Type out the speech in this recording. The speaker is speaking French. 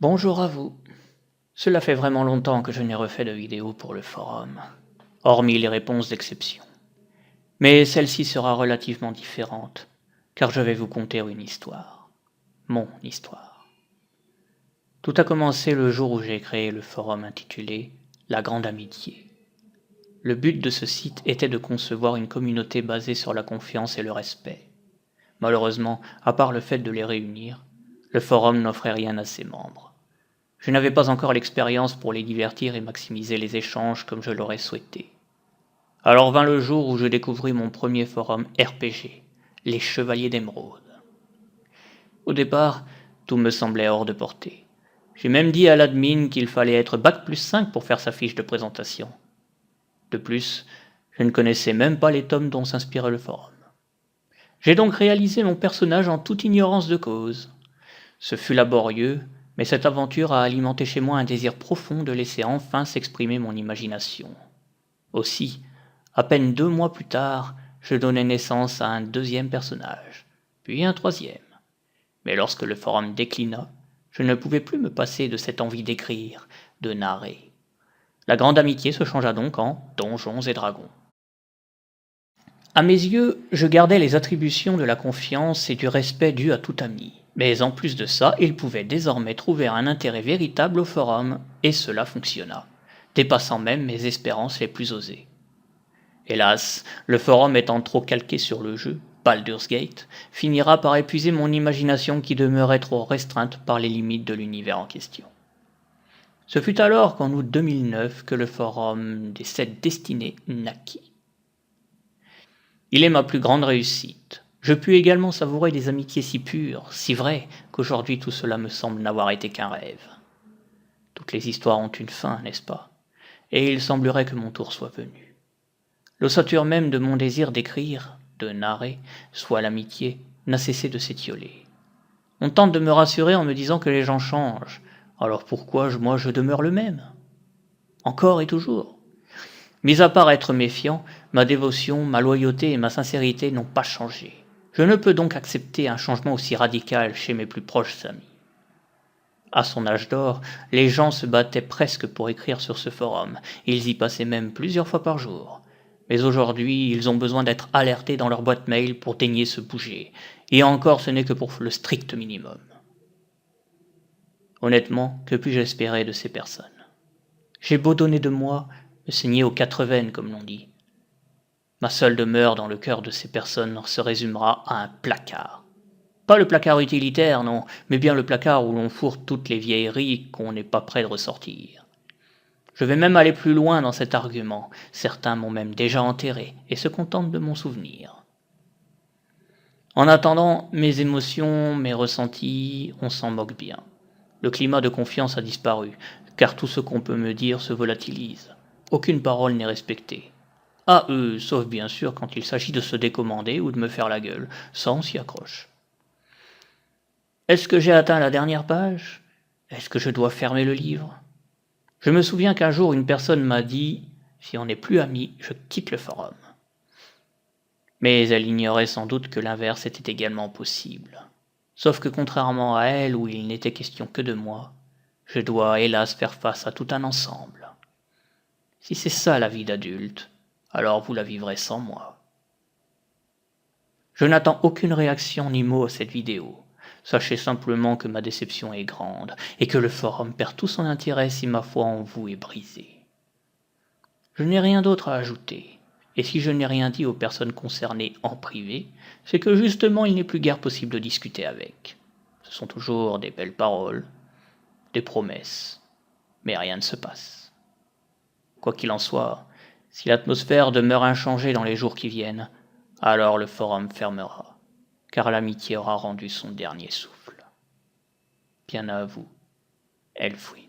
Bonjour à vous. Cela fait vraiment longtemps que je n'ai refait de vidéo pour le forum, hormis les réponses d'exception. Mais celle-ci sera relativement différente, car je vais vous conter une histoire. Mon histoire. Tout a commencé le jour où j'ai créé le forum intitulé La Grande Amitié. Le but de ce site était de concevoir une communauté basée sur la confiance et le respect. Malheureusement, à part le fait de les réunir, le forum n'offrait rien à ses membres. Je n'avais pas encore l'expérience pour les divertir et maximiser les échanges comme je l'aurais souhaité. Alors vint le jour où je découvris mon premier forum RPG, les Chevaliers d'Émeraude. Au départ, tout me semblait hors de portée. J'ai même dit à l'admin qu'il fallait être bac+5 pour faire sa fiche de présentation. De plus, je ne connaissais même pas les tomes dont s'inspirait le forum. J'ai donc réalisé mon personnage en toute ignorance de cause. Ce fut laborieux, mais cette aventure a alimenté chez moi un désir profond de laisser enfin s'exprimer mon imagination. Aussi, à peine 2 mois plus tard, je donnai naissance à un deuxième personnage, puis un troisième. Mais lorsque le forum déclina, je ne pouvais plus me passer de cette envie d'écrire, de narrer. La grande amitié se changea donc en Donjons et Dragons. À mes yeux, je gardais les attributions de la confiance et du respect dû à tout ami. Mais en plus de ça, il pouvait désormais trouver un intérêt véritable au forum, et cela fonctionna, dépassant même mes espérances les plus osées. Hélas, le forum étant trop calqué sur le jeu, Baldur's Gate, finira par épuiser mon imagination qui demeurait trop restreinte par les limites de l'univers en question. Ce fut alors qu'en août 2009 que le forum des 7 destinées naquit. Il est ma plus grande réussite. Je pus également savourer des amitiés si pures, si vraies, qu'aujourd'hui tout cela me semble n'avoir été qu'un rêve. Toutes les histoires ont une fin, n'est-ce pas? Et il semblerait que mon tour soit venu. L'ossature même de mon désir d'écrire, de narrer, soit l'amitié, n'a cessé de s'étioler. On tente de me rassurer en me disant que les gens changent, alors pourquoi moi je demeure le même? Encore et toujours. Mis à part être méfiant, ma dévotion, ma loyauté et ma sincérité n'ont pas changé. Je ne peux donc accepter un changement aussi radical chez mes plus proches amis. À son âge d'or, les gens se battaient presque pour écrire sur ce forum, ils y passaient même plusieurs fois par jour. Mais aujourd'hui, ils ont besoin d'être alertés dans leur boîte mail pour daigner se bouger, et encore ce n'est que pour le strict minimum. Honnêtement, que puis-je espérer de ces personnes? J'ai beau donner de moi, me saigner aux 80 comme l'on dit. Ma seule demeure dans le cœur de ces personnes se résumera à un placard. Pas le placard utilitaire, non, mais bien le placard où l'on fourre toutes les vieilleries qu'on n'est pas prêt de ressortir. Je vais même aller plus loin dans cet argument, certains m'ont même déjà enterré et se contentent de mon souvenir. En attendant, mes émotions, mes ressentis, on s'en moque bien. Le climat de confiance a disparu, car tout ce qu'on peut me dire se volatilise. Aucune parole n'est respectée. Ah, sauf bien sûr quand il s'agit de se décommander ou de me faire la gueule, ça on s'y accroche. Est-ce que j'ai atteint la dernière page? Est-ce que je dois fermer le livre? Je me souviens qu'un jour une personne m'a dit « Si on n'est plus amis, je quitte le forum ». Mais elle ignorait sans doute que l'inverse était également possible. Sauf que contrairement à elle où il n'était question que de moi, je dois hélas faire face à tout un ensemble. Si c'est ça la vie d'adulte, alors vous la vivrez sans moi. Je n'attends aucune réaction ni mot à cette vidéo. Sachez simplement que ma déception est grande et que le forum perd tout son intérêt si ma foi en vous est brisée. Je n'ai rien d'autre à ajouter, et si je n'ai rien dit aux personnes concernées en privé, c'est que justement il n'est plus guère possible de discuter avec. Ce sont toujours des belles paroles, des promesses, mais rien ne se passe. Quoi qu'il en soit, si l'atmosphère demeure inchangée dans les jours qui viennent, alors le forum fermera, car l'amitié aura rendu son dernier souffle. Bien à vous, Elfwin.